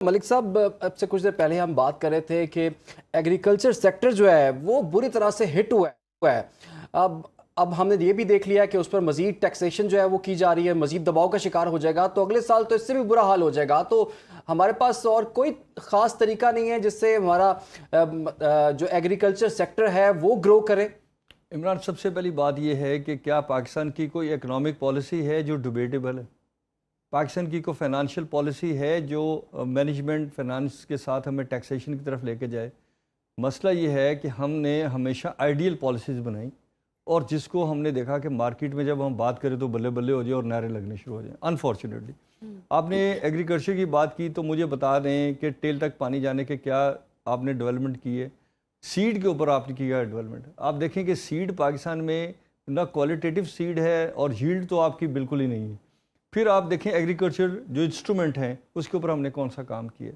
ملک صاحب، اب سے کچھ دیر پہلے ہم بات کر رہے تھے کہ ایگریکلچر سیکٹر جو ہے وہ بری طرح سے ہٹ ہوا ہے. اب ہم نے یہ بھی دیکھ لیا کہ اس پر مزید ٹیکسیشن جو ہے وہ کی جا رہی ہے، مزید دباؤ کا شکار ہو جائے گا، تو اگلے سال تو اس سے بھی برا حال ہو جائے گا. تو ہمارے پاس اور کوئی خاص طریقہ نہیں ہے جس سے ہمارا جو ایگریکلچر سیکٹر ہے وہ گرو کرے. عمران، سب سے پہلی بات یہ ہے کہ کیا پاکستان کی کوئی اکنامک پالیسی ہے جو ڈیبیٹیبل ہے؟ پاکستان کی کوئی فائنانشیل پالیسی ہے جو مینجمنٹ فائنانس کے ساتھ ہمیں ٹیکسیشن کی طرف لے کے جائے؟ مسئلہ یہ ہے کہ ہم نے ہمیشہ آئیڈیل پالیسیز بنائیں اور جس کو ہم نے دیکھا کہ مارکیٹ میں جب ہم بات کریں تو بلے بلے ہو جائے اور نعرے لگنے شروع ہو جائیں. انفارچونیٹلی آپ نے ایگریکلچر کی بات کی تو مجھے بتا دیں کہ ٹیل تک پانی جانے کے کیا آپ نے ڈیولپمنٹ کی ہے. سیڈ کے اوپر آپ نے کیا ڈیولپمنٹ. آپ دیکھیں کہ سیڈ پاکستان میں نہ کوالٹیٹیو سیڈ ہے اور ییلڈ تو آپ کی بالکل ہی نہیں ہے. پھر آپ دیکھیں ایگریکلچر جو انسٹرومنٹ ہیں اس کے اوپر ہم نے کون سا کام کیا.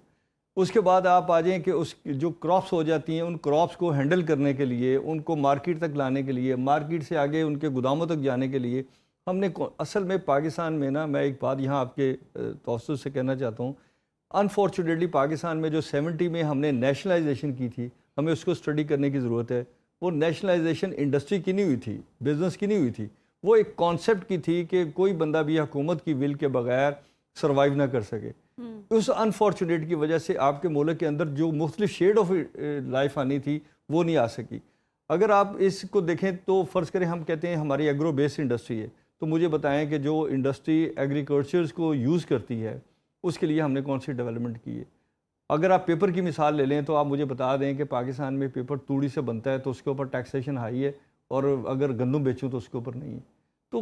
اس کے بعد آپ آ جائیں کہ اس جو کراپس ہو جاتی ہیں ان کراپس کو ہینڈل کرنے کے لیے، ان کو مارکیٹ تک لانے کے لیے، مارکیٹ سے آگے ان کے گوداموں تک جانے کے لیے ہم نے اصل میں پاکستان میں نا، میں ایک بات یہاں آپ کے توسط سے کہنا چاہتا ہوں. انفارچونیٹلی پاکستان میں جو 70 میں ہم نے نیشنلائزیشن کی تھی، ہمیں اس کو اسٹڈی کرنے کی ضرورت ہے. وہ نیشنلائزیشن انڈسٹری کی نہیں ہوئی تھی، بزنس کی نہیں ہوئی تھی، وہ ایک کانسیپٹ کی تھی کہ کوئی بندہ بھی حکومت کی ول کے بغیر سروائیو نہ کر سکے. اس انفارچونیٹ کی وجہ سے آپ کے ملک کے اندر جو مختلف شیڈ آف لائف آنی تھی وہ نہیں آ سکی. اگر آپ اس کو دیکھیں تو فرض کریں ہم کہتے ہیں ہماری ایگرو بیس انڈسٹری ہے، تو مجھے بتائیں کہ جو انڈسٹری ایگریکلچرز کو یوز کرتی ہے اس کے لیے ہم نے کون سی ڈیولپمنٹ کی ہے. اگر آپ پیپر کی مثال لے لیں تو آپ مجھے بتا دیں کہ پاکستان میں پیپر توڑی سے بنتا ہے تو اس کے اوپر ٹیکسیشن ہائی ہے، اور اگر گندم بیچوں تو اس کے اوپر نہیں ہے. تو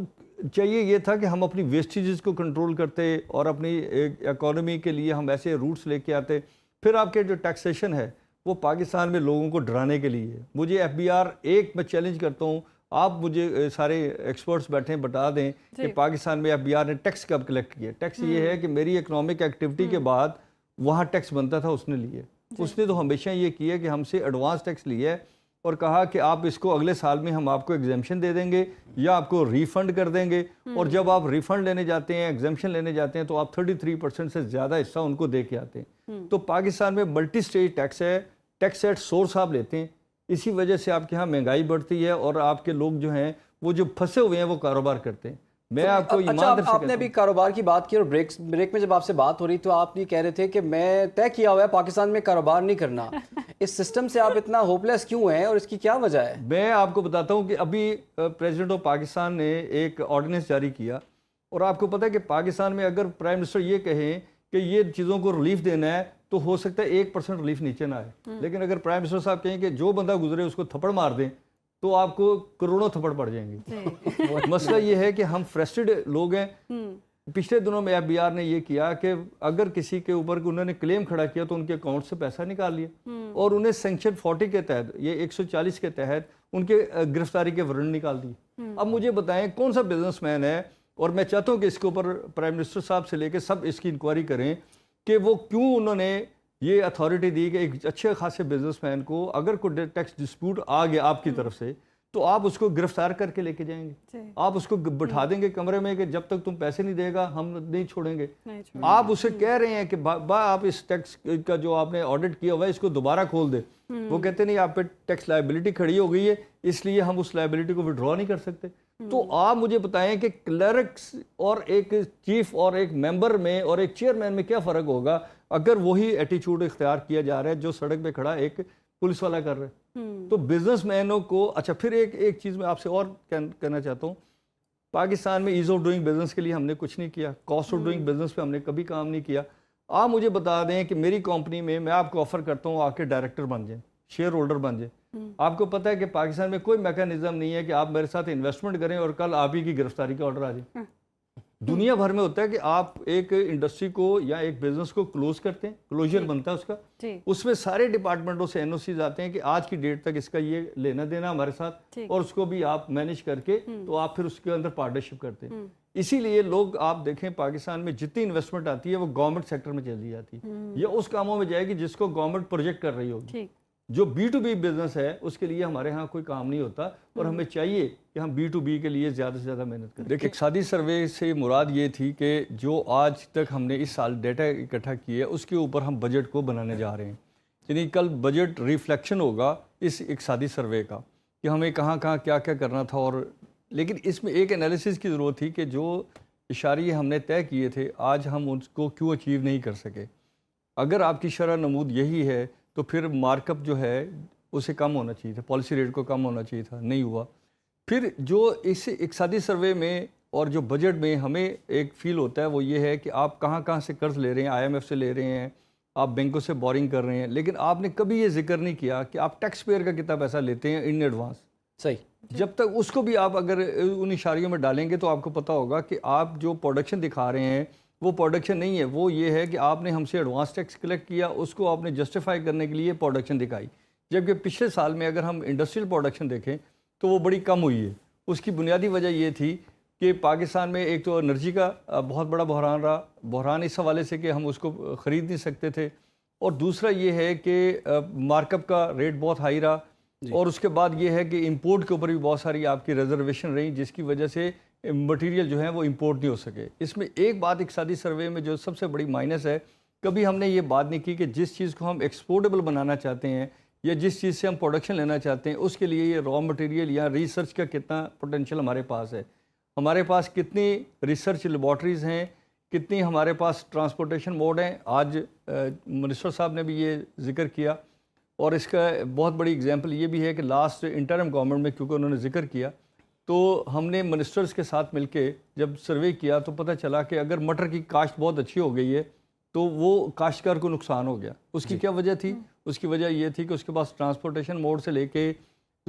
چاہیے یہ تھا کہ ہم اپنی ویسٹیجز کو کنٹرول کرتے اور اپنی اکانومی کے لیے ہم ایسے روٹس لے کے آتے. پھر آپ کے جو ٹیکسیشن ہے وہ پاکستان میں لوگوں کو ڈرانے کے لیے ہے. مجھے FBR ایک میں چیلنج کرتا ہوں، آپ مجھے سارے ایکسپرٹس بیٹھیں بتا دیں کہ پاکستان میں FBR نے ٹیکس کب کلیکٹ کیا. ٹیکس یہ ہے کہ میری اکنامک ایکٹیویٹی کے بعد وہاں ٹیکس بنتا تھا اس نے لیے. اس نے تو ہمیشہ یہ کیا کہ ہم سے ایڈوانس ٹیکس لیا ہے اور کہا کہ آپ اس کو اگلے سال میں ہم آپ کو ایگزیمشن دے دیں گے یا آپ کو ریفنڈ کر دیں گے. اور جب آپ ریفنڈ لینے جاتے ہیں، ایگزیمشن لینے جاتے ہیں، تو آپ 33% سے زیادہ حصہ ان کو دے کے آتے ہیں. تو پاکستان میں ملٹی سٹیج ٹیکس ہے، ٹیکس ایٹ سورس آپ لیتے ہیں. اسی وجہ سے آپ کے ہاں مہنگائی بڑھتی ہے اور آپ کے لوگ جو ہیں وہ جو پھنسے ہوئے ہیں وہ کاروبار کرتے ہیں. میں آپ کو آپ نے ابھی کاروبار کی بات کی اور بریک میں جب آپ سے بات ہو رہی تو آپ یہ کہہ رہے تھے کہ میں طے کیا ہوا ہے پاکستان میں کاروبار نہیں کرنا. اس سسٹم سے آپ اتنا ہوپ لیس کیوں ہیں اور اس کی کیا وجہ ہے؟ میں آپ کو بتاتا ہوں کہ ابھی پریزیڈنٹ آف پاکستان نے ایک آرڈیننس جاری کیا، اور آپ کو پتہ ہے کہ پاکستان میں اگر پرائم منسٹر یہ کہیں کہ یہ چیزوں کو ریلیف دینا ہے تو ہو سکتا ہے 1% ریلیف نیچے نہ آئے. لیکن اگر پرائم منسٹر صاحب کہیں کہ جو بندہ گزرے اس کو تھپڑ مار دیں تو آپ کو کروڑوں تھپڑ پڑ جائیں گے. مسئلہ یہ ہے کہ ہم فرسٹریڈ لوگ ہیں. پچھلے دنوں میں FBR نے یہ کیا کہ اگر کسی کے اوپر انہوں نے کلیم کھڑا کیا تو ان کے اکاؤنٹ سے پیسہ نکال لیا اور انہیں سینکشن 40 کے تحت، یہ 140 کے تحت ان کے گرفتاری کے وارنٹ نکال دیے. اب مجھے بتائیں کون سا بزنس مین ہے، اور میں چاہتا ہوں کہ اس کے اوپر پرائم منسٹر صاحب سے لے کے سب اس کی انکوائری کریں کہ وہ کیوں انہوں نے یہ اتھارٹی دی کہ ایک اچھے خاصے بزنس مین کو اگر کوئی ٹیکس ڈسپیوٹ آ گیا آپ کی طرف سے تو آپ اس کو گرفتار کر کے لے کے جائیں گے. آپ اس کو بٹھا دیں گے کمرے میں کہ جب تک تم پیسے نہیں دے گا ہم نہیں چھوڑیں گے. آپ اسے کہہ رہے ہیں کہ آپ اس ٹیکس کا جو آپ نے آڈٹ کیا ہوا ہے اس کو دوبارہ کھول دیں. وہ کہتے نہیں، آپ پہ ٹیکس لائبلٹی کھڑی ہو گئی ہے اس لیے ہم اس لائبلٹی کو وڈرا نہیں کر سکتے. تو آپ مجھے بتائیں کہ کلرکس اور ایک چیف اور ایک ممبر میں اور ایک چیئرمین میں کیا فرق ہوگا اگر وہی ایٹیچیوڈ اختیار کیا جا رہا ہے جو سڑک پہ کھڑا ایک پولیس والا کر رہا ہے. تو بزنس مینوں کو اچھا پھر ایک چیز میں آپ سے اور کہنا چاہتا ہوں، پاکستان میں ایز آف ڈوئنگ بزنس کے لیے ہم نے کچھ نہیں کیا. کاسٹ آف ڈوئنگ بزنس پہ ہم نے کبھی کام نہیں کیا. آپ مجھے بتا دیں کہ میری کمپنی میں آپ کو آفر کرتا ہوں آ کے ڈائریکٹر بن جائیں، شیئر ہولڈر بن جائیں. آپ کو پتہ ہے کہ پاکستان میں کوئی میکانزم نہیں ہے کہ آپ میرے ساتھ انویسٹمنٹ کریں اور کل آپ ہی کی گرفتاری کا آرڈر آ جائے. دنیا بھر میں ہوتا ہے کہ آپ ایک انڈسٹری کو یا ایک بزنس کو کلوز کرتے ہیں، کلوجر بنتا ہے اس کا، اس میں سارے ڈپارٹمنٹوں سے NOCs آتے ہیں کہ آج کی ڈیٹ تک اس کا یہ لینا دینا ہمارے ساتھ، اور اس کو بھی آپ مینیج کر کے تو آپ پھر اس کے اندر پارٹنرشپ کرتے ہیں. اسی لیے لوگ آپ دیکھیں پاکستان میں جتنی انویسٹمنٹ آتی ہے وہ گورنمنٹ سیکٹر میں چلی جاتی ہے یا اس کاموں میں جائے گی جس کو گورنمنٹ پروجیکٹ کر رہی ہوگی. جو B2B بزنس ہے اس کے لیے ہمارے ہاں کوئی کام نہیں ہوتا، اور ہمیں چاہیے کہ ہم B2B کے لیے زیادہ سے زیادہ محنت کریں. دیکھیں اقتصادی سروے سے مراد یہ تھی کہ جو آج تک ہم نے اس سال ڈیٹا اکٹھا کیا ہے اس کے اوپر ہم بجٹ کو بنانے جا رہے ہیں. یعنی کل بجٹ ریفلیکشن ہوگا اس اقتصادی سروے کا کہ ہمیں کہاں کہاں کیا کیا کرنا تھا. اور لیکن اس میں ایک انالیسس کی ضرورت تھی کہ جو اشاریے ہم نے طے کیے تھے آج ہم ان کو کیوں اچیو نہیں کر سکے. اگر آپ کی شرح نمود یہی ہے تو پھر مارک اپ جو ہے اسے کم ہونا چاہیے تھا، پالیسی ریٹ کو کم ہونا چاہیے تھا، نہیں ہوا. پھر جو اس اقتصادی سروے میں اور جو بجٹ میں ہمیں ایک فیل ہوتا ہے وہ یہ ہے کہ آپ کہاں کہاں سے قرض لے رہے ہیں، IMF سے لے رہے ہیں، آپ بینکوں سے بورنگ کر رہے ہیں، لیکن آپ نے کبھی یہ ذکر نہیں کیا کہ آپ ٹیکس پیئر کا کتنا پیسہ لیتے ہیں ان ایڈوانس. صحیح. جب تک اس کو بھی آپ اگر ان اشاریوں میں ڈالیں گے تو آپ کو پتہ ہوگا کہ آپ جو پروڈکشن دکھا رہے ہیں وہ پروڈکشن نہیں ہے، وہ یہ ہے کہ آپ نے ہم سے ایڈوانس ٹیکس کلیکٹ کیا، اس کو آپ نے جسٹیفائی کرنے کے لیے پروڈکشن دکھائی. جبکہ پچھلے سال میں اگر ہم انڈسٹریل پروڈکشن دیکھیں تو وہ بڑی کم ہوئی ہے. اس کی بنیادی وجہ یہ تھی کہ پاکستان میں ایک تو انرجی کا بہت بڑا بحران رہا، بحران اس حوالے سے کہ ہم اس کو خرید نہیں سکتے تھے، اور دوسرا یہ ہے کہ مارک اپ کا ریٹ بہت ہائی رہا، اور اس کے بعد یہ ہے کہ امپورٹ کے اوپر بھی بہت ساری آپ کی ریزرویشن رہی جس کی وجہ سے مٹیریل جو ہیں وہ امپورٹ نہیں ہو سکے. اس میں ایک بات اقتصادی سروے میں جو سب سے بڑی مائنس ہے، کبھی ہم نے یہ بات نہیں کی کہ جس چیز کو ہم ایکسپورٹیبل بنانا چاہتے ہیں یا جس چیز سے ہم پروڈکشن لینا چاہتے ہیں اس کے لیے یہ را مٹیریل یا ریسرچ کا کتنا پوٹینشیل ہمارے پاس ہے. ہمارے پاس کتنی ریسرچ لیبارٹریز ہیں، کتنی ہمارے پاس ٹرانسپورٹیشن موڈ ہیں. آج منسٹر صاحب نے بھی یہ ذکر کیا، اور اس کا بہت بڑی اگزامپل یہ بھی ہے کہ لاسٹ انٹرم گورنمنٹ میں کیونکہ انہوں نے ذکر کیا تو ہم نے منسٹرز کے ساتھ مل کے جب سروے کیا تو پتہ چلا کہ اگر مٹر کی کاشت بہت اچھی ہو گئی ہے تو وہ کاشتکار کو نقصان ہو گیا. اس کی کیا وجہ تھی؟ اس کی وجہ یہ تھی کہ اس کے پاس ٹرانسپورٹیشن موڈ سے لے کے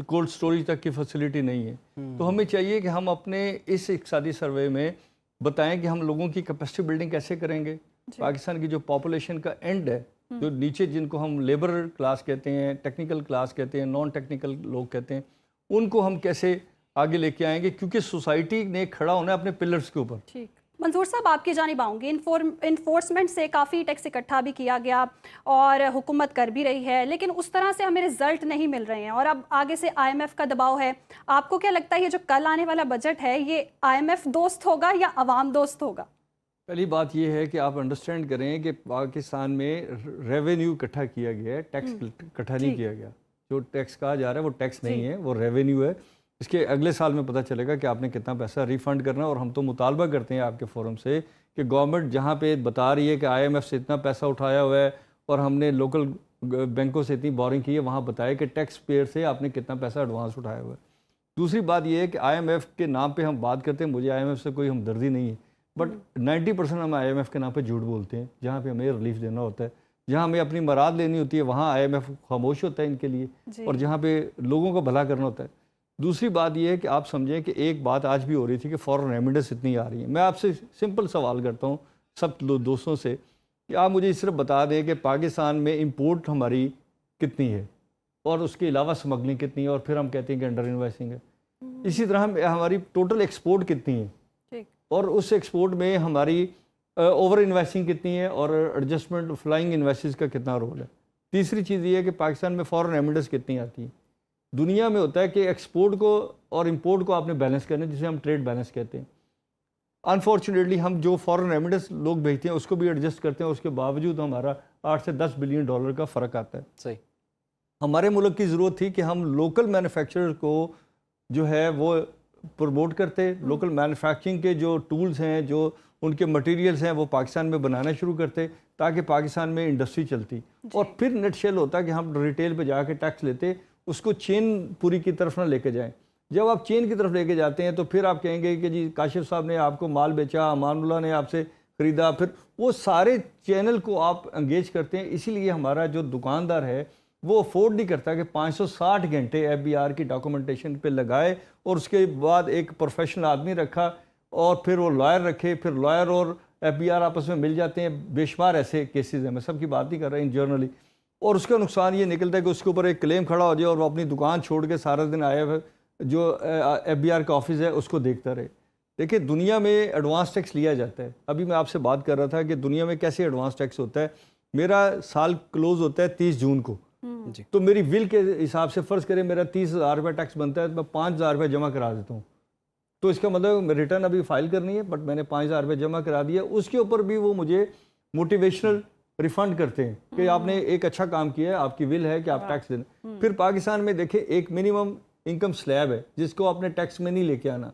کولڈ سٹوریج تک کی فیسلٹی نہیں ہے. تو ہمیں چاہیے کہ ہم اپنے اس اقتصادی سروے میں بتائیں کہ ہم لوگوں کی کیپیسٹی بلڈنگ کیسے کریں گے. پاکستان کی جو پاپولیشن کا اینڈ ہے، جو نیچے جن کو ہم لیبر کلاس کہتے ہیں، ٹیکنیکل کلاس کہتے ہیں، نان ٹیکنیکل لوگ کہتے ہیں، ان کو ہم کیسے آگے لے کے آئیں گے، کیونکہ سوسائٹی نے کھڑا ہونا ہے اپنے پلرز کے اوپر. ٹھیک، منظور صاحب آپ کی جانب آؤں گی. انفورسمنٹ سے کافی ٹیکس اکٹھا بھی کیا گیا اور حکومت کر بھی رہی ہے، لیکن اس طرح سے ہمیں رزلٹ نہیں مل رہے ہیں، اور اب آگے سے IMF کا دباؤ ہے. آپ کو کیا لگتا ہے یہ جو کل آنے والا بجٹ ہے یہ IMF دوست ہوگا یا عوام دوست ہوگا؟ پہلی بات یہ ہے کہ آپ انڈرسٹینڈ کریں کہ پاکستان میں ریونیو اکٹھا کیا گیا ہے، ٹیکس اکٹھا نہیں کیا گیا. جو ٹیکس کہا جا رہا ہے وہ ٹیکس نہیں ہے، وہ ریونیو ہے. اس کے اگلے سال میں پتہ چلے گا کہ آپ نے کتنا پیسہ ریفنڈ کرنا ہے. اور ہم تو مطالبہ کرتے ہیں آپ کے فورم سے کہ گورنمنٹ جہاں پہ بتا رہی ہے کہ IMF سے اتنا پیسہ اٹھایا ہوا ہے اور ہم نے لوکل بینکوں سے اتنی بورنگ کی ہے، وہاں بتائے کہ ٹیکس پیئر سے آپ نے کتنا پیسہ ایڈوانس اٹھایا ہوا ہے. دوسری بات یہ ہے کہ IMF کے نام پہ ہم بات کرتے ہیں، مجھے IMF سے کوئی ہمدردی نہیں ہے، بٹ 90% ہم IMF کے نام پہ جھوٹ بولتے ہیں. جہاں پہ ہمیں ریلیف دینا ہوتا ہے، جہاں ہمیں اپنی مراد لینی ہوتی ہے وہاں IMF خاموش ہوتا ہے ان کے لیے، اور جہاں پہ لوگوں کو بھلا کرنا ہوتا ہے. دوسری بات یہ ہے کہ آپ سمجھیں کہ ایک بات آج بھی ہو رہی تھی کہ فورن ریمیڈنس اتنی آ رہی ہیں. میں آپ سے سمپل سوال کرتا ہوں سب دوستوں سے کہ آپ مجھے صرف بتا دیں کہ پاکستان میں امپورٹ ہماری کتنی ہے اور اس کے علاوہ سمگلنگ کتنی ہے، اور پھر ہم کہتے ہیں کہ انڈر انویسٹنگ ہے. اسی طرح ہماری ٹوٹل ایکسپورٹ کتنی ہے اور اس ایکسپورٹ میں ہماری اوور انویسٹنگ کتنی ہے، اور ایڈجسٹمنٹ فلائنگ انویسٹز کا کتنا رول ہے. تیسری چیز یہ ہے کہ پاکستان میں فورن ریمیڈنس کتنی آتی ہیں. دنیا میں ہوتا ہے کہ ایکسپورٹ کو اور امپورٹ کو آپ نے بیلنس کرنا ہے، جسے ہم ٹریڈ بیلنس کہتے ہیں. انفارچونیٹلی ہم جو فورن ریمیڈنس لوگ بھیجتے ہیں اس کو بھی ایڈجسٹ کرتے ہیں، اس کے باوجود ہمارا 8 سے 10 بلین ڈالر کا فرق آتا ہے. صحیح. ہمارے ملک کی ضرورت تھی کہ ہم لوکل مینوفیکچرر کو جو ہے وہ پروموٹ کرتے، لوکل مینوفیکچرنگ کے جو ٹولز ہیں، جو ان کے مٹیریلز ہیں وہ پاکستان میں بنانا شروع کرتے تاکہ پاکستان میں انڈسٹری چلتی. اور پھر نیٹ شیل ہوتا کہ ہم ریٹیل پہ جا کے ٹیکس لیتے، اس کو چین پوری کی طرف نہ لے کے جائیں. جب آپ چین کی طرف لے کے جاتے ہیں تو پھر آپ کہیں گے کہ جی کاشف صاحب نے آپ کو مال بیچا، امان اللہ نے آپ سے خریدا، پھر وہ سارے چینل کو آپ انگیج کرتے ہیں. اسی لیے ہمارا جو دکاندار ہے وہ افورڈ نہیں کرتا کہ 560 گھنٹے FBR کی ڈاکومنٹیشن پہ لگائے اور اس کے بعد ایک پروفیشنل آدمی رکھا اور پھر وہ لائر رکھے، پھر لائر اور FBR آپس میں مل جاتے ہیں. بے شمار ایسے کیسز ہیں، میں سب کی بات نہیں کر رہا ان جرنلی. اور اس کا نقصان یہ نکلتا ہے کہ اس کے اوپر ایک کلیم کھڑا ہو جائے اور وہ اپنی دکان چھوڑ کے سارا دن آیا ہوا جو FBR کا آفس ہے اس کو دیکھتا رہے. دیکھیں دنیا میں ایڈوانس ٹیکس لیا جاتا ہے. ابھی میں آپ سے بات کر رہا تھا کہ دنیا میں کیسے ایڈوانس ٹیکس ہوتا ہے. میرا سال کلوز ہوتا ہے 30 جون کو، جی تو میری ول کے حساب سے فرض کریں میرا 30,000 روپے ٹیکس بنتا ہے تو میں 5,000 روپے جمع کرا دیتا ہوں، تو اس کا مطلب ریٹرن ابھی فائل کرنی ہے بٹ میں نے 5,000 روپے جمع کرا دیا، اس کے اوپر بھی وہ مجھے موٹیویشنل ریفنڈ کرتے ہیں کہ آپ نے ایک اچھا کام کیا ہے، آپ کی ول ہے کہ آپ ٹیکس دینا۔ پھر پاکستان میں دیکھیں ایک منیمم انکم سلیب ہے جس کو آپ نے ٹیکس میں نہیں لے کے آنا،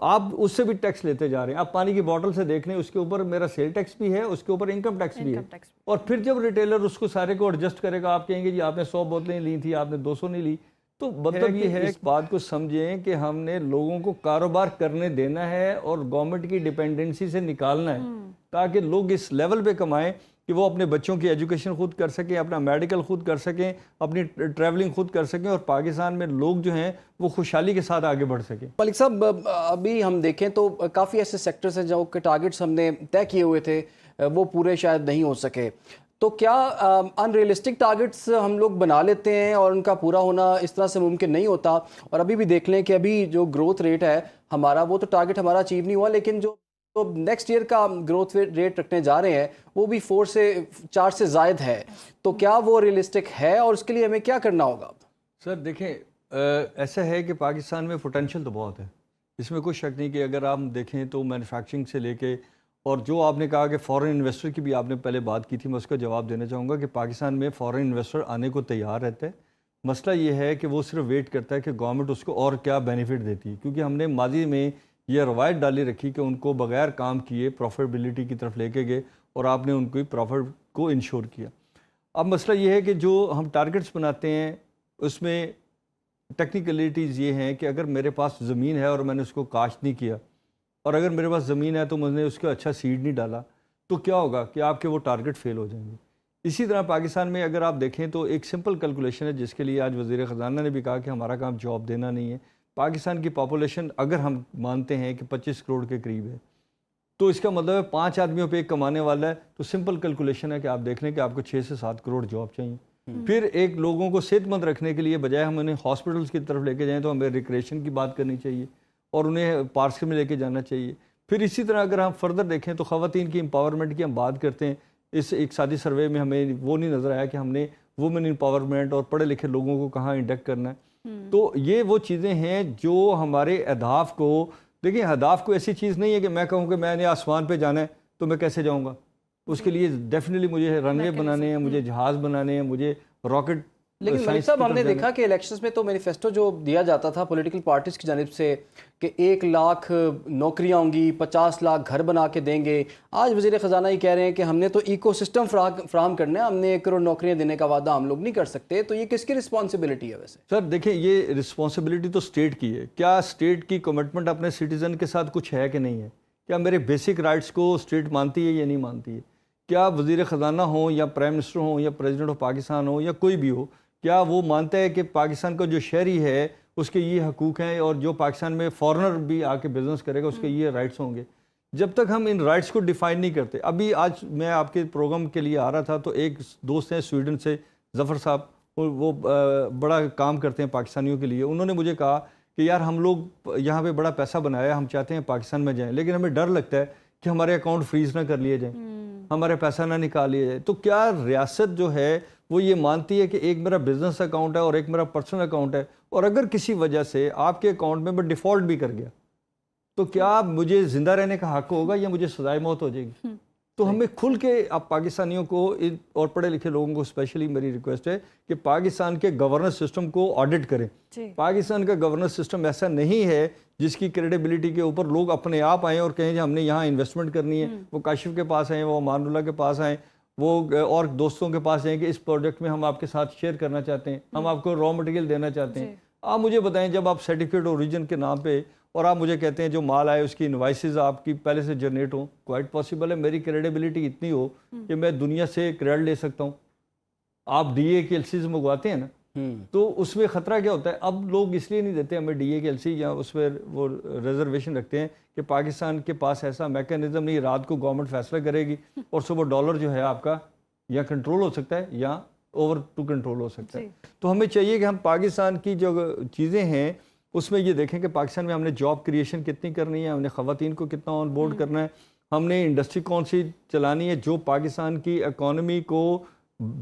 آپ اس سے بھی ٹیکس لیتے جا رہے ہیں۔ آپ پانی کی بوٹل سے دیکھ لیں، اس کے اوپر میرا سیل ٹیکس بھی ہے، اس کے اوپر انکم ٹیکس بھی ہے، اور پھر جب ریٹیلر اس کو سارے کو ایڈجسٹ کرے گا، آپ کہیں گے جی آپ نے 100 بوتلیں لی تھی، آپ نے 200 نہیں لی، تو مطلب یہ ہے اس بات کو سمجھیں کہ ہم نے لوگوں کو کاروبار کرنے دینا ہے اور گورنمنٹ کی ڈیپینڈنسی سے نکالنا ہے تاکہ لوگ اس لیول پہ کمائیں کہ وہ اپنے بچوں کی ایجوکیشن خود کر سکیں، اپنا میڈیکل خود کر سکیں، اپنی ٹریولنگ خود کر سکیں، اور پاکستان میں لوگ جو ہیں وہ خوشحالی کے ساتھ آگے بڑھ سکیں۔ ملک صاحب ابھی ہم دیکھیں تو کافی ایسے سیکٹرز ہیں جو کہ ٹارگٹس ہم نے طے کیے ہوئے تھے وہ پورے شاید نہیں ہو سکے، تو کیا ان ریئلسٹک ٹارگٹس ہم لوگ بنا لیتے ہیں اور ان کا پورا ہونا اس طرح سے ممکن نہیں ہوتا؟ اور ابھی بھی دیکھ لیں کہ ابھی جو گروتھ ریٹ ہے ہمارا، وہ تو ٹارگٹ ہمارا اچیو نہیں ہوا، لیکن جو نیکسٹ ایئر کا گروتھ ریٹ رکھنے جا رہے ہیں وہ بھی 4 سے زائد ہے، تو کیا وہ ریئلسٹک ہے اور اس کے لیے ہمیں کیا کرنا ہوگا؟ سر دیکھیں ایسا ہے کہ پاکستان میں پوٹینشیل تو بہت ہے، اس میں کوئی شک نہیں کہ اگر آپ دیکھیں تو مینوفیکچرنگ سے لے کے، اور جو آپ نے کہا کہ فورن انویسٹر کی بھی آپ نے پہلے بات کی تھی، میں اس کا جواب دینا چاہوں گا کہ پاکستان میں فورن انویسٹر آنے کو تیار رہتا ہے، مسئلہ یہ ہے کہ وہ صرف ویٹ کرتا ہے کہ گورنمنٹ اس کو اور کیا بینیفٹ دیتی ہے، کیونکہ ہم نے ماضی میں یہ روایت ڈالی رکھی کہ ان کو بغیر کام کیے پروفیٹیبلٹی کی طرف لے کے گئے اور آپ نے ان کو پروفٹ کو انشور کیا۔ اب مسئلہ یہ ہے کہ جو ہم ٹارگٹس بناتے ہیں اس میں ٹیکنیکلٹیز یہ ہیں کہ اگر میرے پاس زمین ہے اور میں نے اس کو کاشت نہیں کیا، اور اگر میرے پاس زمین ہے تو میں نے اس کا اچھا سیڈ نہیں ڈالا، تو کیا ہوگا کہ آپ کے وہ ٹارگٹ فیل ہو جائیں گے۔ اسی طرح پاکستان میں اگر آپ دیکھیں تو ایک سمپل کیلکولیشن ہے جس کے لیے آج وزیر خزانہ نے بھی کہا کہ ہمارا کام جاب دینا نہیں ہے۔ پاکستان کی پاپولیشن اگر ہم مانتے ہیں کہ 25 کروڑ کے قریب ہے، تو اس کا مطلب ہے 5 آدمیوں پہ ایک کمانے والا ہے، تو سمپل کیلکولیشن ہے کہ آپ دیکھ لیں کہ آپ کو 6 سے 7 کروڑ جاب چاہیے۔ پھر ایک لوگوں کو صحت مند رکھنے کے لیے بجائے ہم انہیں ہاسپٹلس کی طرف لے کے جائیں تو ہمیں ریکریشن کی بات کرنی چاہیے اور انہیں پارکس میں لے کے جانا چاہیے۔ پھر اسی طرح اگر ہم فردر دیکھیں تو خواتین کی امپاورمنٹ کی ہم بات کرتے ہیں، اس اقتصادی سروے میں ہمیں وہ نہیں نظر آیا کہ ہم نے وومن امپاورمنٹ اور پڑھے لکھے لوگوں کو کہاں انڈکٹ کرنا ہے۔ تو یہ وہ چیزیں ہیں جو ہمارے اہداف کو، دیکھیں اہداف کو ایسی چیز نہیں ہے کہ میں کہوں کہ میں نے آسمان پہ جانا ہے تو میں کیسے جاؤں گا، اس کے لیے ڈیفینیٹلی مجھے رن وے بنانے ہیں، مجھے جہاز بنانے ہیں، مجھے راکٹ۔ لیکن ملک صاحب ہم نے دیکھا کہ الیکشنز میں تو مینیفیسٹو جو دیا جاتا تھا پولیٹیکل پارٹیز کی جانب سے کہ 1 لاکھ نوکریاں ہوں گی، 50 لاکھ گھر بنا کے دیں گے، آج وزیر خزانہ ہی کہہ رہے ہیں کہ ہم نے تو ایکو سسٹم فراہم کرنا ہے، ہم نے 1 کروڑ نوکریاں دینے کا وعدہ ہم لوگ نہیں کر سکتے، تو یہ کس کی رسپانسبلٹی ہے ویسے؟ سر دیکھیں یہ رسپانسبلٹی تو اسٹیٹ کی ہے، کیا اسٹیٹ کی کمٹمنٹ اپنے سٹیزن کے ساتھ کچھ ہے کہ نہیں ہے؟ کیا میرے بیسک رائٹس کو اسٹیٹ مانتی ہے یا نہیں مانتی ہے؟ کیا وزیر خزانہ ہوں یا پرائم منسٹر ہوں یا پریزیڈنٹ آف پاکستان ہوں یا کوئی بھی ہو، کیا وہ مانتا ہے کہ پاکستان کا جو شہری ہے اس کے یہ حقوق ہیں اور جو پاکستان میں فارنر بھی آ کے بزنس کرے گا اس کے یہ رائٹس ہوں گے؟ جب تک ہم ان رائٹس کو ڈیفائن نہیں کرتے، ابھی آج میں آپ کے پروگرام کے لیے آ رہا تھا تو ایک دوست ہیں سویڈن سے، ظفر صاحب، وہ بڑا کام کرتے ہیں پاکستانیوں کے لیے، انہوں نے مجھے کہا کہ یار ہم لوگ یہاں پہ بڑا پیسہ بنایا، ہم چاہتے ہیں پاکستان میں جائیں، لیکن ہمیں ڈر لگتا ہے کہ ہمارے اکاؤنٹ فریز نہ کر لیے جائیں، ہمارے پیسہ نہ نکال لیا جائے۔ تو کیا ریاست جو ہے وہ یہ مانتی ہے کہ ایک میرا بزنس اکاؤنٹ ہے اور ایک میرا پرسنل اکاؤنٹ ہے، اور اگر کسی وجہ سے آپ کے اکاؤنٹ میں ڈیفالٹ بھی کر گیا تو کیا مجھے زندہ رہنے کا حق ہوگا یا مجھے سزائے موت ہو جائے گی؟ تو ہمیں کھل کے اب پاکستانیوں کو اور پڑھے لکھے لوگوں کو اسپیشلی میری ریکویسٹ ہے کہ پاکستان کے گورننس سسٹم کو آڈٹ کریں۔ پاکستان کا گورننس سسٹم ایسا نہیں ہے جس کی کریڈیبلٹی کے اوپر لوگ اپنے آپ آئیں اور کہیں ہم نے یہاں انویسٹمنٹ کرنی ہے، وہ کاشف کے پاس آئیں، وہ امان اللہ کے پاس آئیں، وہ اور دوستوں کے پاس جائیں کہ اس پروجیکٹ میں ہم آپ کے ساتھ شیئر کرنا چاہتے ہیں، ہم آپ کو را مٹیریل دینا چاہتے ہیں۔ آپ مجھے بتائیں جب آپ سرٹیفکیٹ اوریجن کے نام پہ اور آپ مجھے کہتے ہیں جو مال آئے اس کی انوائسز آپ کی پہلے سے جنریٹ ہوں، کوائٹ پاسبل ہے میری کریڈیبلٹی اتنی ہو کہ میں دنیا سے کریڈٹ لے سکتا ہوں۔ آپ ڈی اے کی ایل سیز منگواتے ہیں نا، تو اس میں خطرہ کیا ہوتا ہے؟ اب لوگ اس لیے نہیں دیتے ہمیں ڈی اے کی ایل سی، یا اس میں وہ ریزرویشن رکھتے ہیں کہ پاکستان کے پاس ایسا میکینزم نہیں، رات کو گورنمنٹ فیصلہ کرے گی اور صبح ڈالر جو ہے آپ کا یا کنٹرول ہو سکتا ہے یا اوور ٹو کنٹرول ہو سکتا ہے۔ تو ہمیں چاہیے کہ ہم پاکستان کی جو چیزیں ہیں اس میں یہ دیکھیں کہ پاکستان میں ہم نے جاب کریشن کتنی کرنی ہے، ہم نے خواتین کو کتنا آن بورڈ کرنا ہے، ہم نے انڈسٹری کون سی چلانی ہے جو پاکستان کی اکانومی کو